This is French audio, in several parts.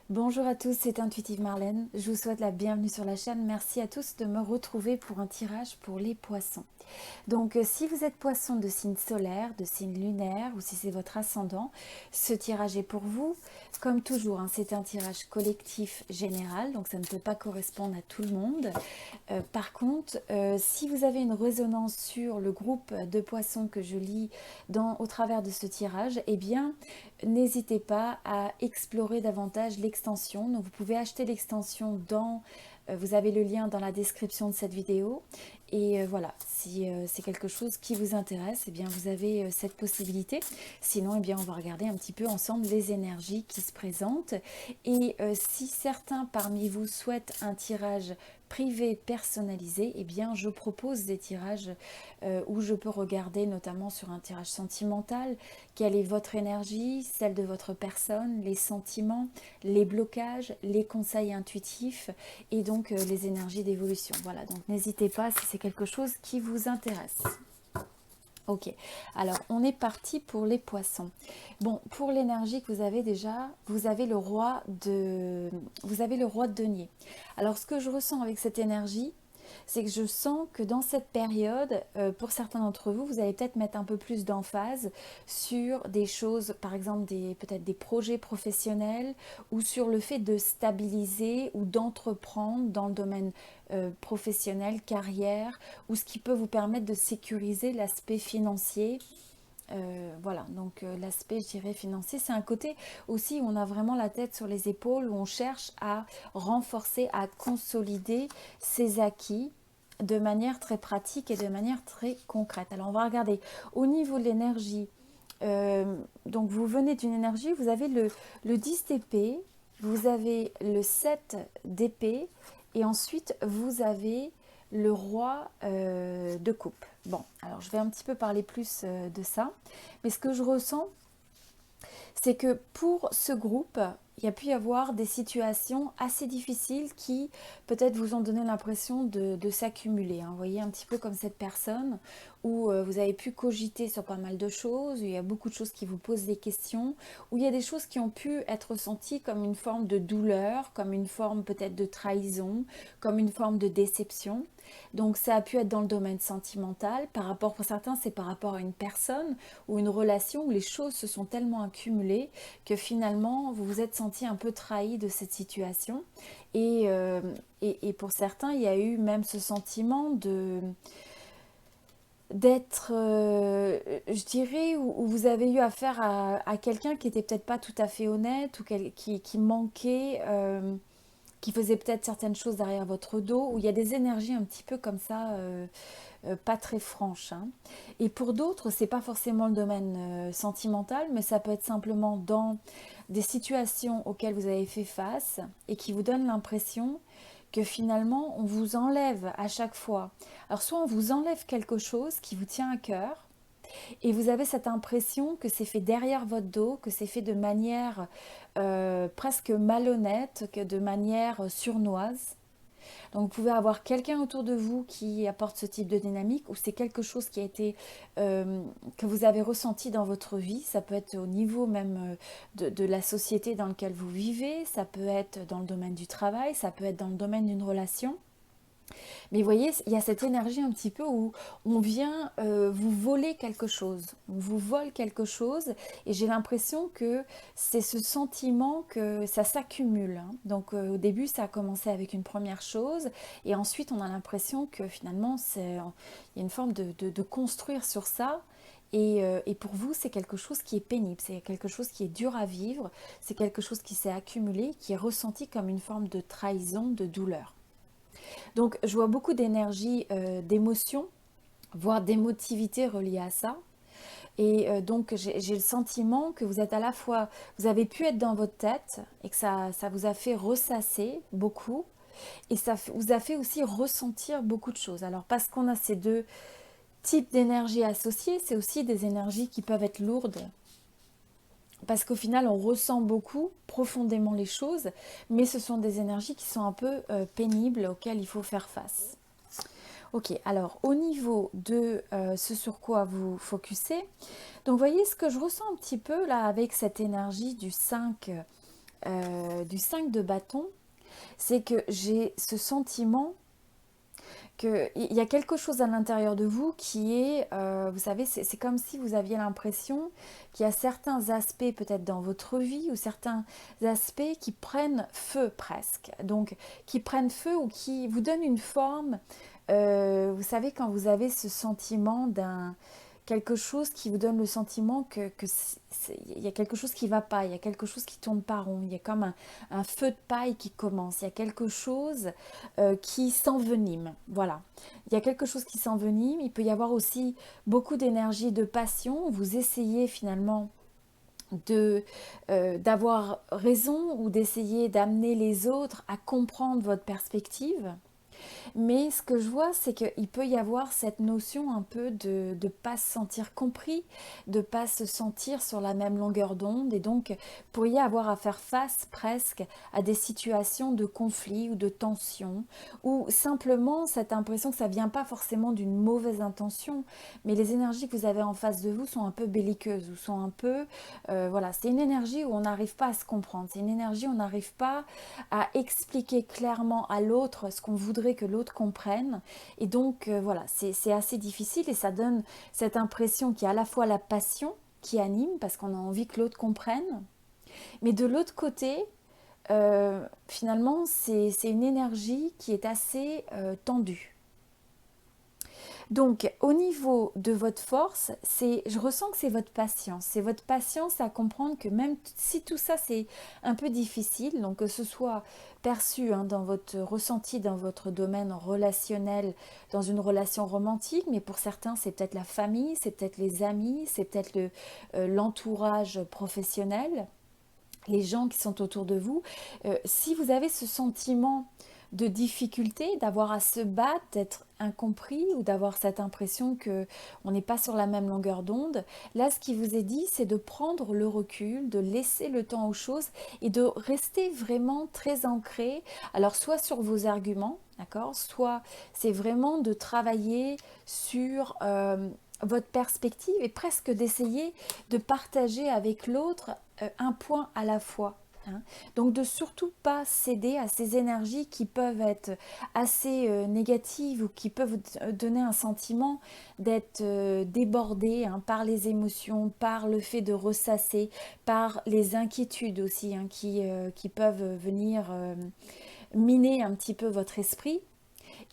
Bonjour à tous, c'est Intuitive Marlène. Je vous souhaite la bienvenue sur la chaîne. Merci à tous de me retrouver pour un tirage pour les poissons. Donc, si vous êtes poisson de signe solaire, de signe lunaire ou si c'est votre ascendant, ce tirage est pour vous. Comme toujours, c'est un tirage collectif général, donc ça ne peut pas correspondre à tout le monde. Par contre, si vous avez une résonance sur le groupe de poissons que je lis au travers de ce tirage, eh bien, n'hésitez pas à explorer davantage l'extension. Donc, vous pouvez acheter l'extension vous avez le lien dans la description de cette vidéo. Et voilà, si c'est quelque chose qui vous intéresse, eh bien vous avez cette possibilité. Sinon, eh bien, on va regarder un petit peu ensemble les énergies qui se présentent. Et si certains parmi vous souhaitent un tirage privé personnalisé, eh bien je propose des tirages où je peux regarder notamment sur un tirage sentimental quelle est votre énergie, celle de votre personne, les sentiments, les blocages, les conseils intuitifs et donc les énergies d'évolution. Voilà, donc n'hésitez pas si c'est quelque chose qui vous intéresse. Ok, alors on est parti pour les poissons. Bon, pour l'énergie que vous avez déjà, vous avez le roi de denier. Alors ce que je ressens avec cette énergie, c'est que je sens que dans cette période, pour certains d'entre vous, vous allez peut-être mettre un peu plus d'emphase sur des choses, par exemple peut-être des projets professionnels ou sur le fait de stabiliser ou d'entreprendre dans le domaine professionnel, carrière, ou ce qui peut vous permettre de sécuriser l'aspect financier. Voilà, donc l'aspect, je dirais, financier, c'est un côté aussi où on a vraiment la tête sur les épaules, où on cherche à renforcer, à consolider ses acquis de manière très pratique et de manière très concrète. Alors, on va regarder au niveau de l'énergie. Donc, vous venez d'une énergie, vous avez le 10 d'épée, vous avez le 7 d'épée, et ensuite, vous avez le roi de coupe. Bon, alors je vais un petit peu parler plus de ça. Mais ce que je ressens, c'est que pour ce groupe, il y a pu y avoir des situations assez difficiles qui peut-être vous ont donné l'impression de s'accumuler. Vous voyez, un petit peu comme cette personne où vous avez pu cogiter sur pas mal de choses, où il y a beaucoup de choses qui vous posent des questions, où il y a des choses qui ont pu être ressenties comme une forme de douleur, comme une forme peut-être de trahison, comme une forme de déception. Donc ça a pu être dans le domaine sentimental, pour certains c'est par rapport à une personne ou une relation où les choses se sont tellement accumulées que finalement vous vous êtes senti un peu trahi de cette situation. Et pour certains il y a eu même ce sentiment d'être, je dirais, où vous avez eu affaire à quelqu'un qui n'était peut-être pas tout à fait honnête ou qui manquait... qui faisait peut-être certaines choses derrière votre dos, où il y a des énergies un petit peu comme ça, pas très franches. Et pour d'autres, c'est pas forcément le domaine sentimental, mais ça peut être simplement dans des situations auxquelles vous avez fait face et qui vous donnent l'impression que finalement, on vous enlève à chaque fois. Alors, soit on vous enlève quelque chose qui vous tient à cœur, et vous avez cette impression que c'est fait derrière votre dos, que c'est fait de manière presque malhonnête, que de manière surnoise. Donc vous pouvez avoir quelqu'un autour de vous qui apporte ce type de dynamique ou c'est quelque chose qui a été que vous avez ressenti dans votre vie. Ça peut être au niveau même de la société dans laquelle vous vivez, ça peut être dans le domaine du travail, ça peut être dans le domaine d'une relation. Mais vous voyez, il y a cette énergie un petit peu où on vient vous voler quelque chose. On vous vole quelque chose et j'ai l'impression que c'est ce sentiment que ça s'accumule. Donc au début, ça a commencé avec une première chose et ensuite on a l'impression que finalement, il y a une forme de construire sur ça. Et pour vous, c'est quelque chose qui est pénible, c'est quelque chose qui est dur à vivre, c'est quelque chose qui s'est accumulé, qui est ressenti comme une forme de trahison, de douleur. Donc, je vois beaucoup d'énergie, d'émotion, voire d'émotivité reliée à ça. Et donc, j'ai le sentiment que vous êtes à la fois, vous avez pu être dans votre tête et que ça vous a fait ressasser beaucoup. Et ça vous a fait aussi ressentir beaucoup de choses. Alors, parce qu'on a ces deux types d'énergie associées, c'est aussi des énergies qui peuvent être lourdes. Parce qu'au final, on ressent beaucoup, profondément les choses, mais ce sont des énergies qui sont un peu pénibles, auxquelles il faut faire face. Ok, alors au niveau de ce sur quoi vous focussez, donc voyez ce que je ressens un petit peu là avec cette énergie du 5 de bâton, c'est que j'ai ce sentiment qu'il y a quelque chose à l'intérieur de vous qui est, vous savez, c'est comme si vous aviez l'impression qu'il y a certains aspects peut-être dans votre vie ou certains aspects qui prennent feu presque. Donc, qui prennent feu ou qui vous donnent une forme. Vous savez, quand vous avez ce sentiment d'un quelque chose qui vous donne le sentiment il y a quelque chose qui ne va pas, il y a quelque chose qui tourne pas rond, il y a comme un feu de paille qui commence, il y a quelque chose qui s'envenime. Voilà, il y a quelque chose qui s'envenime. Il peut y avoir aussi beaucoup d'énergie, de passion. Vous essayez finalement d'avoir raison ou d'essayer d'amener les autres à comprendre votre perspective. Mais ce que je vois, c'est qu'il peut y avoir cette notion un peu de ne pas se sentir compris, de ne pas se sentir sur la même longueur d'onde. Et donc, vous pourriez avoir à faire face presque à des situations de conflit ou de tension, ou simplement cette impression que ça ne vient pas forcément d'une mauvaise intention, mais les énergies que vous avez en face de vous sont un peu belliqueuses, ou sont un peu... voilà, c'est une énergie où on n'arrive pas à se comprendre, c'est une énergie où on n'arrive pas à expliquer clairement à l'autre ce qu'on voudrait que l'autre comprenne. Et donc, voilà, c'est assez difficile et ça donne cette impression qu'il y a à la fois la passion qui anime parce qu'on a envie que l'autre comprenne, mais de l'autre côté, finalement, c'est une énergie qui est assez tendue. Donc, au niveau de votre force, je ressens que c'est votre patience. C'est votre patience à comprendre que même si tout ça, c'est un peu difficile, donc que ce soit perçu dans votre ressenti, dans votre domaine relationnel, dans une relation romantique, mais pour certains, c'est peut-être la famille, c'est peut-être les amis, c'est peut-être l'entourage professionnel, les gens qui sont autour de vous. Si vous avez ce sentiment de difficulté, d'avoir à se battre, d'être incompris ou d'avoir cette impression que on n'est pas sur la même longueur d'onde, là ce qui vous est dit c'est de prendre le recul, de laisser le temps aux choses et de rester vraiment très ancré, alors soit sur vos arguments, d'accord, soit c'est vraiment de travailler sur votre perspective et presque d'essayer de partager avec l'autre un point à la fois. Hein. Donc de surtout pas céder à ces énergies qui peuvent être assez négatives ou qui peuvent donner un sentiment d'être débordé par les émotions, par le fait de ressasser, par les inquiétudes aussi qui peuvent venir miner un petit peu votre esprit.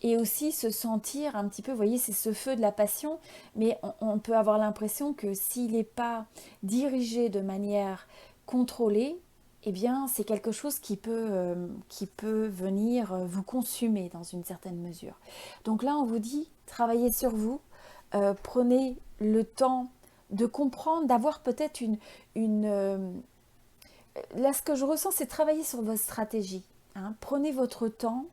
Et aussi se sentir un petit peu, vous voyez, c'est ce feu de la passion, mais on peut avoir l'impression que s'il n'est pas dirigé de manière contrôlée, eh bien, c'est quelque chose qui peut venir vous consumer dans une certaine mesure. Donc là, on vous dit, travaillez sur vous, prenez le temps de comprendre, d'avoir peut-être là, ce que je ressens, c'est travailler sur votre stratégie. Hein. Prenez votre temps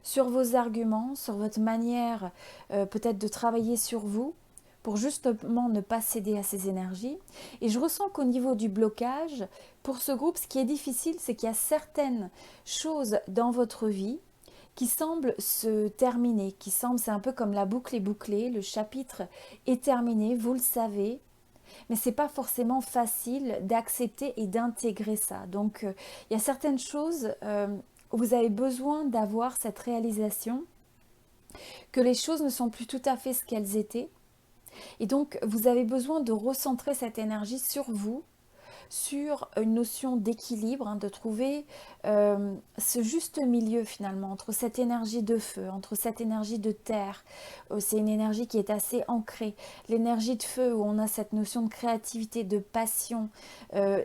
sur vos arguments, sur votre manière peut-être de travailler sur vous pour justement ne pas céder à ces énergies. Et je ressens qu'au niveau du blocage, pour ce groupe, ce qui est difficile, c'est qu'il y a certaines choses dans votre vie qui semblent se terminer, c'est un peu comme la boucle est bouclée, le chapitre est terminé, vous le savez, mais c'est pas forcément facile d'accepter et d'intégrer ça. Donc, il y a certaines choses où vous avez besoin d'avoir cette réalisation que les choses ne sont plus tout à fait ce qu'elles étaient. Et donc, vous avez besoin de recentrer cette énergie sur vous, sur une notion d'équilibre, de trouver ce juste milieu finalement entre cette énergie de feu, entre cette énergie de terre. C'est une énergie qui est assez ancrée. L'énergie de feu où on a cette notion de créativité, de passion.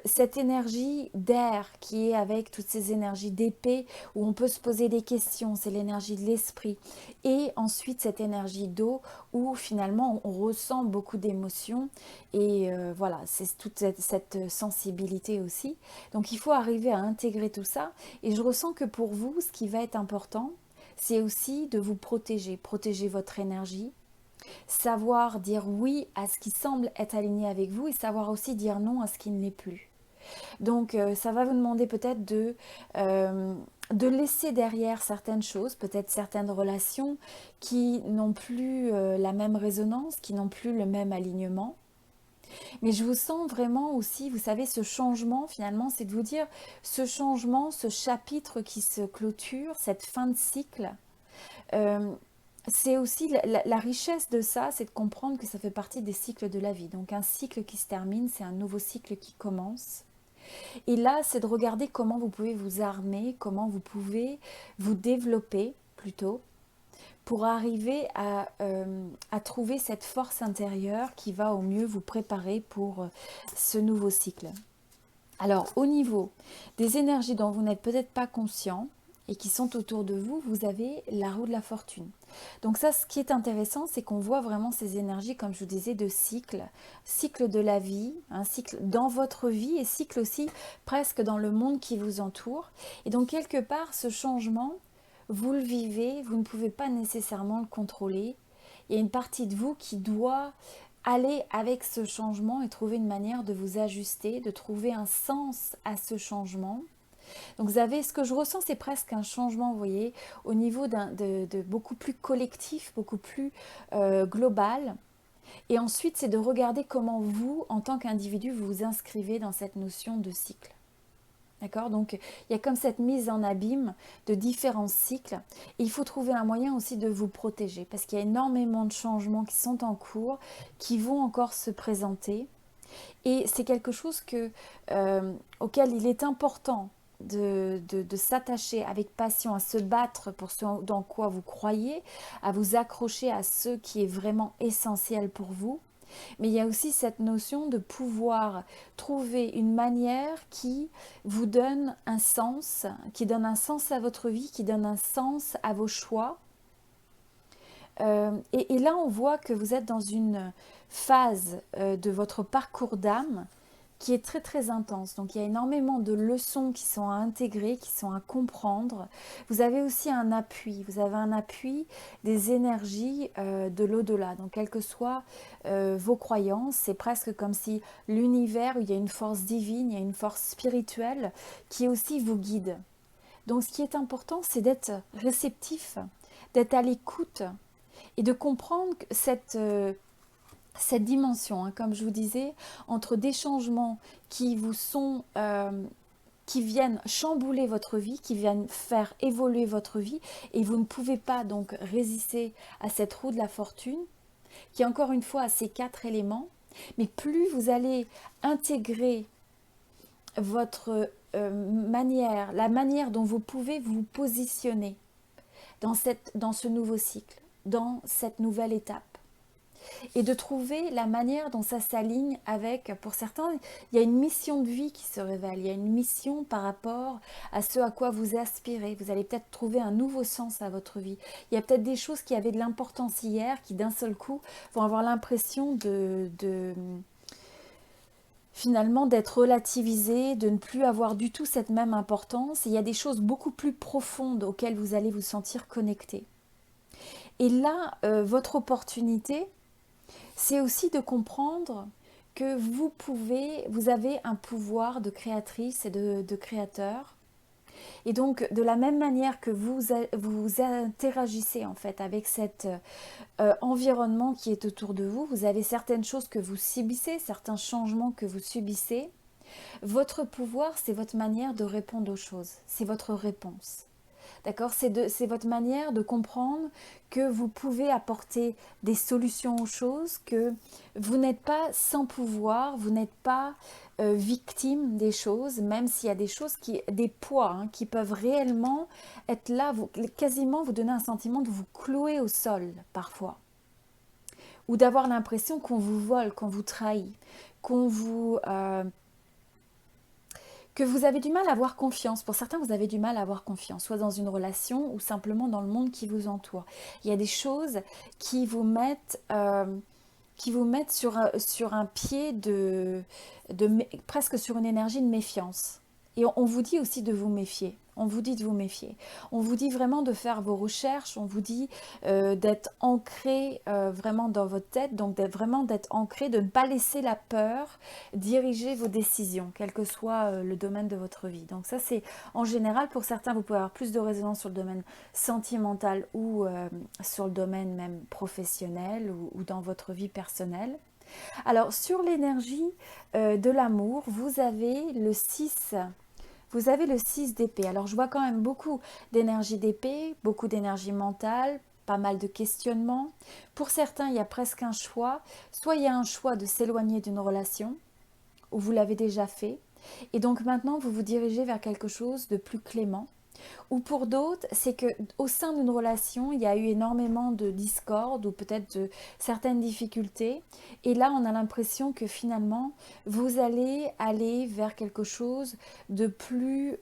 Cette énergie d'air qui est avec toutes ces énergies d'épée où on peut se poser des questions. C'est l'énergie de l'esprit. Et ensuite cette énergie d'eau où finalement on ressent beaucoup d'émotions. Et voilà, c'est toute cette sensibilité aussi. Donc il faut arriver à intégrer tout ça. Et je ressens que pour vous, ce qui va être important, c'est aussi de vous protéger, protéger votre énergie, savoir dire oui à ce qui semble être aligné avec vous et savoir aussi dire non à ce qui ne l'est plus. Donc ça va vous demander peut-être de laisser derrière certaines choses, peut-être certaines relations qui n'ont plus la même résonance, qui n'ont plus le même alignement. Mais je vous sens vraiment aussi, vous savez, ce changement finalement, c'est de vous dire, ce changement, ce chapitre qui se clôture, cette fin de cycle, euh, c'est aussi la richesse de ça, c'est de comprendre que ça fait partie des cycles de la vie. Donc un cycle qui se termine, c'est un nouveau cycle qui commence. Et là, c'est de regarder comment vous pouvez vous armer, comment vous pouvez vous développer plutôt pour arriver à trouver cette force intérieure qui va au mieux vous préparer pour ce nouveau cycle. Alors, au niveau des énergies dont vous n'êtes peut-être pas conscient et qui sont autour de vous, vous avez la roue de la fortune. Donc ça, ce qui est intéressant, c'est qu'on voit vraiment ces énergies, comme je vous disais, de cycle, cycle de la vie, un cycle dans votre vie et cycle aussi presque dans le monde qui vous entoure. Et donc, quelque part, ce changement, vous le vivez, vous ne pouvez pas nécessairement le contrôler. Il y a une partie de vous qui doit aller avec ce changement et trouver une manière de vous ajuster, de trouver un sens à ce changement. Donc vous avez, ce que je ressens, c'est presque un changement, vous voyez, au niveau de beaucoup plus collectif, beaucoup plus global. Et ensuite, c'est de regarder comment vous, en tant qu'individu, vous vous inscrivez dans cette notion de cycle. D'accord? Donc, il y a comme cette mise en abîme de différents cycles. Et il faut trouver un moyen aussi de vous protéger parce qu'il y a énormément de changements qui sont en cours, qui vont encore se présenter. Et c'est quelque chose auquel il est important de s'attacher avec passion, à se battre pour ce dans quoi vous croyez, à vous accrocher à ce qui est vraiment essentiel pour vous. Mais il y a aussi cette notion de pouvoir trouver une manière qui vous donne un sens, qui donne un sens à votre vie, qui donne un sens à vos choix. Et là, on voit que vous êtes dans une phase de votre parcours d'âme qui est très très intense. Donc il y a énormément de leçons qui sont à intégrer, qui sont à comprendre. Vous avez aussi un appui, vous avez un appui des énergies de l'au-delà. Donc quelles que soient vos croyances, c'est presque comme si l'univers, où il y a une force divine, il y a une force spirituelle qui aussi vous guide. Donc ce qui est important, c'est d'être réceptif, d'être à l'écoute et de comprendre que cette dimension, hein, comme je vous disais, entre des changements qui vous sont, qui viennent chambouler votre vie, qui viennent faire évoluer votre vie, et vous ne pouvez pas donc résister à cette roue de la fortune, qui encore une fois a ces 4 éléments, mais plus vous allez intégrer votre manière, la manière dont vous pouvez vous positionner dans ce nouveau cycle, dans cette nouvelle étape, et de trouver la manière dont ça s'aligne avec, pour certains, il y a une mission de vie qui se révèle, il y a une mission par rapport à ce à quoi vous aspirez. Vous allez peut-être trouver un nouveau sens à votre vie. Il y a peut-être des choses qui avaient de l'importance hier, qui d'un seul coup vont avoir l'impression finalement d'être relativisées, de ne plus avoir du tout cette même importance. Et il y a des choses beaucoup plus profondes auxquelles vous allez vous sentir connecté. Et là, votre opportunité, c'est aussi de comprendre que vous avez un pouvoir de créatrice et de créateur. Et donc, de la même manière que vous interagissez en fait avec cet environnement qui est autour de vous, vous avez certaines choses que vous subissez, certains changements que vous subissez. Votre pouvoir, c'est votre manière de répondre aux choses, c'est votre réponse. D'accord? C'est votre manière de comprendre que vous pouvez apporter des solutions aux choses, que vous n'êtes pas sans pouvoir, vous n'êtes pas victime des choses, même s'il y a des choses, des poids hein, qui peuvent réellement être là, quasiment vous donner un sentiment de vous clouer au sol parfois. Ou d'avoir l'impression qu'on vous vole, qu'on vous trahit, que vous avez du mal à avoir confiance. Pour certains, vous avez du mal à avoir confiance, soit dans une relation ou simplement dans le monde qui vous entoure. Il y a des choses qui vous mettent sur un pied presque sur une énergie de méfiance. Et on vous dit aussi de vous méfier. On vous dit de vous méfier. On vous dit vraiment de faire vos recherches. On vous dit d'être ancré vraiment dans votre tête. Donc vraiment d'être ancré, de ne pas laisser la peur diriger vos décisions, quel que soit le domaine de votre vie. Donc ça, c'est en général, pour certains, vous pouvez avoir plus de résonance sur le domaine sentimental ou sur le domaine même professionnel ou dans votre vie personnelle. Alors, sur l'énergie de l'amour, vous avez le 6. Vous avez le 6 d'épée. Alors, je vois quand même beaucoup d'énergie d'épée, beaucoup d'énergie mentale, pas mal de questionnements. Pour certains, il y a presque un choix. Soit il y a un choix de s'éloigner d'une relation, ou vous l'avez déjà fait. Et donc maintenant, vous vous dirigez vers quelque chose de plus clément. Ou pour d'autres, c'est que au sein d'une relation, il y a eu énormément de discorde ou peut-être de certaines difficultés. Et là, on a l'impression que finalement, vous allez aller vers quelque chose de plus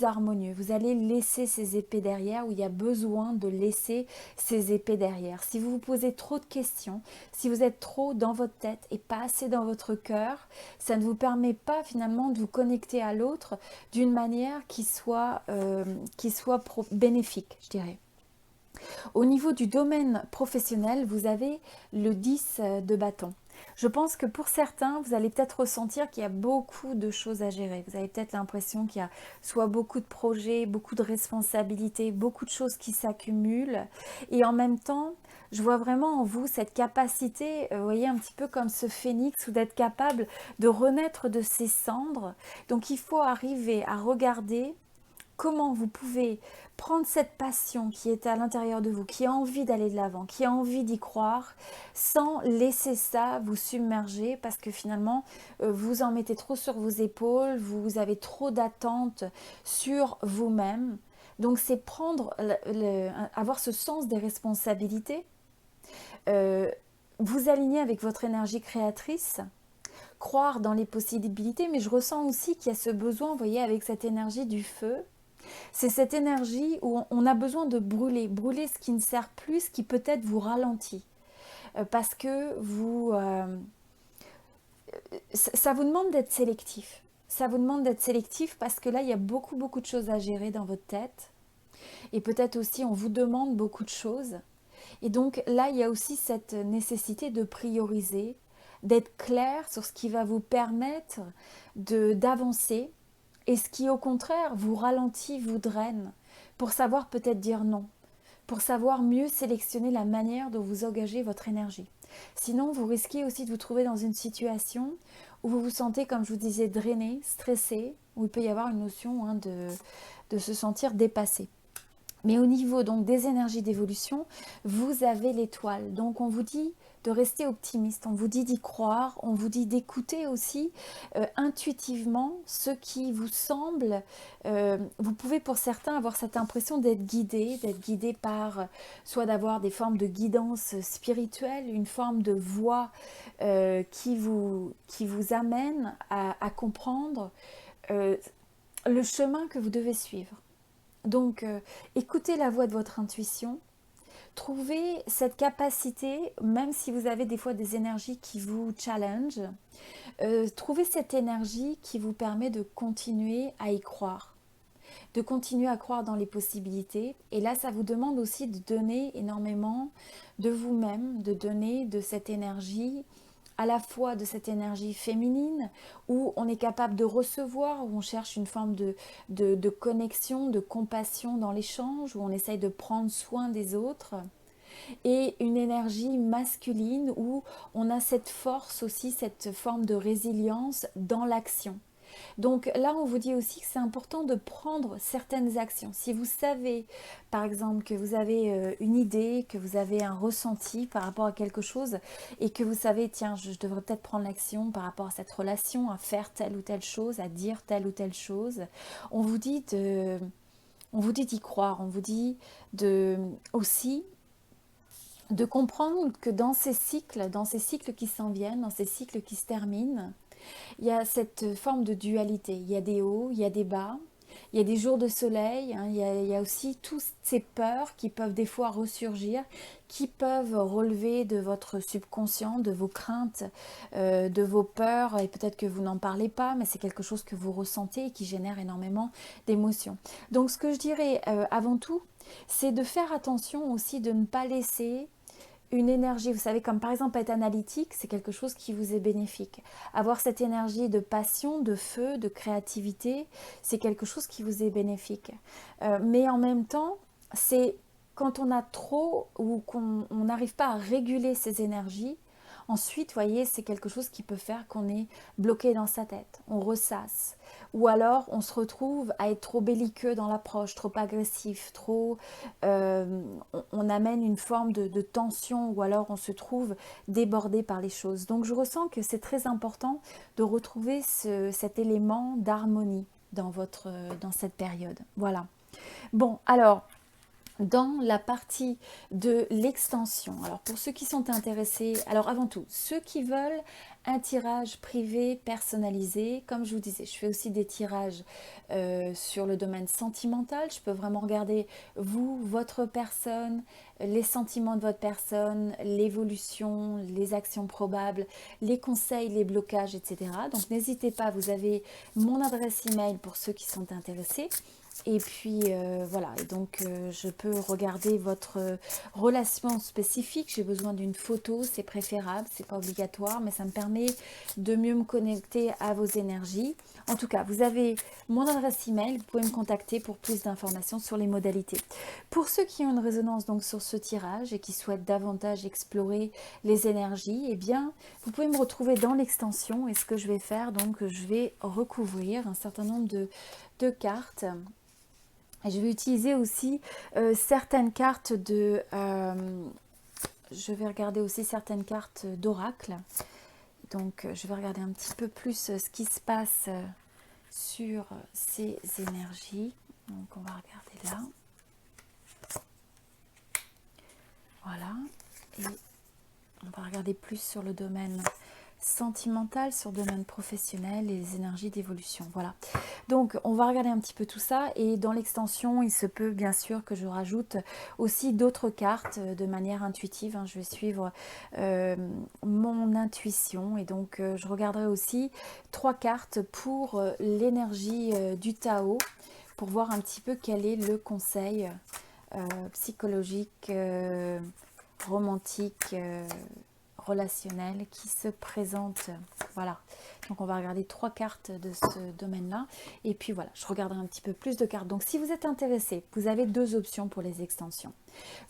harmonieux. Vous allez laisser ces épées derrière, où il y a besoin de laisser ces épées derrière. Si vous vous posez trop de questions, si vous êtes trop dans votre tête et pas assez dans votre cœur, ça ne vous permet pas finalement de vous connecter à l'autre d'une manière qui soit bénéfique, je dirais. Au niveau du domaine professionnel, vous avez le 10 de bâton. Je pense que pour certains, vous allez peut-être ressentir qu'il y a beaucoup de choses à gérer. Vous avez peut-être l'impression qu'il y a soit beaucoup de projets, beaucoup de responsabilités, beaucoup de choses qui s'accumulent. Et en même temps, je vois vraiment en vous cette capacité, vous voyez, un petit peu comme ce phénix, ou d'être capable de renaître de ses cendres. Donc il faut arriver à regarder comment vous pouvez prendre cette passion qui est à l'intérieur de vous, qui a envie d'aller de l'avant, qui a envie d'y croire, sans laisser ça vous submerger, parce que finalement, vous en mettez trop sur vos épaules, vous avez trop d'attentes sur vous-même. Donc c'est avoir ce sens des responsabilités, vous aligner avec votre énergie créatrice, croire dans les possibilités, mais je ressens aussi qu'il y a ce besoin, vous voyez, avec cette énergie du feu. C'est cette énergie où on a besoin de brûler ce qui ne sert plus, ce qui peut-être vous ralentit. Parce que ça vous demande d'être sélectif. Ça vous demande d'être sélectif parce que là, il y a beaucoup, beaucoup de choses à gérer dans votre tête. Et peut-être aussi, on vous demande beaucoup de choses. Et donc là, il y a aussi cette nécessité de prioriser, d'être clair sur ce qui va vous permettre d'avancer et ce qui au contraire vous ralentit, vous draine, pour savoir peut-être dire non, pour savoir mieux sélectionner la manière dont vous engagez votre énergie. Sinon, vous risquez aussi de vous trouver dans une situation où vous vous sentez, comme je vous disais, drainé, stressé, où il peut y avoir une notion de se sentir dépassé. Mais au niveau donc des énergies d'évolution, vous avez l'étoile. Donc on vous dit de rester optimiste, on vous dit d'y croire, on vous dit d'écouter aussi intuitivement ce qui vous semble. Vous pouvez pour certains avoir cette impression d'être guidé par soit d'avoir des formes de guidance spirituelle, une forme de voix qui vous amène à comprendre le chemin que vous devez suivre. Donc, écoutez la voix de votre intuition, trouvez cette capacité, même si vous avez des fois des énergies qui vous challenge, trouvez cette énergie qui vous permet de continuer à y croire, de continuer à croire dans les possibilités. Et là, ça vous demande aussi de donner énormément de vous-même, de donner de cette énergie, à la fois de cette énergie féminine où on est capable de recevoir, où on cherche une forme de connexion, de compassion dans l'échange, où on essaye de prendre soin des autres, et une énergie masculine où on a cette force aussi, cette forme de résilience dans l'action. Donc là, on vous dit aussi que c'est important de prendre certaines actions. Si vous savez, par exemple, que vous avez une idée, que vous avez un ressenti par rapport à quelque chose et que vous savez, tiens, je devrais peut-être prendre l'action par rapport à cette relation, à faire telle ou telle chose, à dire telle ou telle chose, on vous dit d'y croire, on vous dit aussi de comprendre que dans ces cycles qui s'en viennent, dans ces cycles qui se terminent, il y a cette forme de dualité. Il y a des hauts, il y a des bas. Il y a des jours de soleil, hein, il y a aussi toutes ces peurs qui peuvent des fois ressurgir, qui peuvent relever de votre subconscient, de vos craintes, de vos peurs, et peut-être que vous n'en parlez pas, mais c'est quelque chose que vous ressentez et qui génère énormément d'émotions. Donc ce que je dirais avant tout, c'est de faire attention aussi de ne pas laisser une énergie, vous savez, comme par exemple être analytique, c'est quelque chose qui vous est bénéfique. Avoir cette énergie de passion, de feu, de créativité, c'est quelque chose qui vous est bénéfique. Mais en même temps, c'est quand on a trop ou qu'on n'arrive pas à réguler ces énergies, ensuite, vous voyez, c'est quelque chose qui peut faire qu'on est bloqué dans sa tête, on ressasse. Ou alors, on se retrouve à être trop belliqueux dans l'approche, trop agressif, on amène une forme de tension ou alors on se trouve débordé par les choses. Donc, je ressens que c'est très important de retrouver cet élément d'harmonie dans cette période. Voilà. Bon, alors, dans la partie de l'extension. Alors pour ceux qui sont intéressés, alors avant tout, ceux qui veulent un tirage privé personnalisé, comme je vous disais, je fais aussi des tirages sur le domaine sentimental. Je peux vraiment regarder vous, votre personne, les sentiments de votre personne, l'évolution, les actions probables, les conseils, les blocages, etc. Donc n'hésitez pas, vous avez mon adresse email pour ceux qui sont intéressés. Et puis voilà, et donc je peux regarder votre relation spécifique. J'ai besoin d'une photo, c'est préférable, c'est pas obligatoire, mais ça me permet de mieux me connecter à vos énergies. En tout cas, vous avez mon adresse email, vous pouvez me contacter pour plus d'informations sur les modalités. Pour ceux qui ont une résonance donc sur ce tirage et qui souhaitent davantage explorer les énergies, eh bien, vous pouvez me retrouver dans l'extension. Et ce que je vais faire, donc, je vais recouvrir un certain nombre de cartes. Et je vais utiliser aussi certaines cartes je vais regarder aussi certaines cartes d'oracle. Donc, je vais regarder un petit peu plus ce qui se passe sur ces énergies. Donc, on va regarder là. Voilà. Et on va regarder plus sur le domaine sentimental, sur le domaine professionnel et les énergies d'évolution. Voilà. Donc, on va regarder un petit peu tout ça. Et dans l'extension, il se peut bien sûr que je rajoute aussi d'autres cartes de manière intuitive. Je vais suivre mon intuition. Et donc, je regarderai aussi 3 cartes pour l'énergie du Tao, pour voir un petit peu quel est le conseil psychologique, romantique, relationnel qui se présente. Voilà, donc on va regarder 3 cartes de ce domaine-là. Et puis voilà, je regarderai un petit peu plus de cartes. Donc si vous êtes intéressé, vous avez 2 options pour les extensions.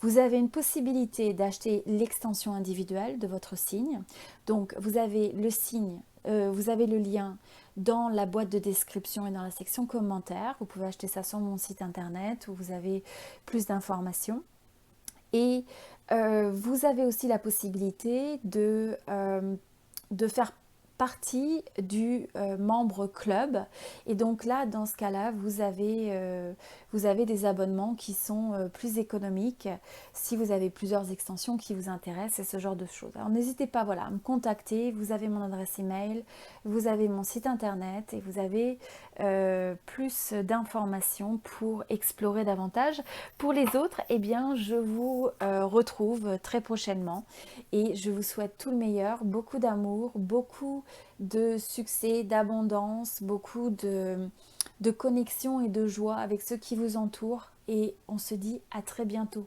Vous avez une possibilité d'acheter l'extension individuelle de votre signe. Donc vous avez le signe, vous avez le lien dans la boîte de description et dans la section commentaires. Vous pouvez acheter ça sur mon site internet où vous avez plus d'informations. Et vous avez aussi la possibilité de faire partie du membre club. Et donc là, dans ce cas-là, vous avez des abonnements qui sont plus économiques si vous avez plusieurs extensions qui vous intéressent et ce genre de choses. Alors n'hésitez pas, voilà, à me contacter. Vous avez mon adresse email, vous avez mon site internet et vous avez plus d'informations pour explorer davantage. Pour les autres, eh bien, je vous retrouve très prochainement et je vous souhaite tout le meilleur, beaucoup d'amour, beaucoup de succès, d'abondance, beaucoup de connexion et de joie avec ceux qui vous entourent et on se dit à très bientôt.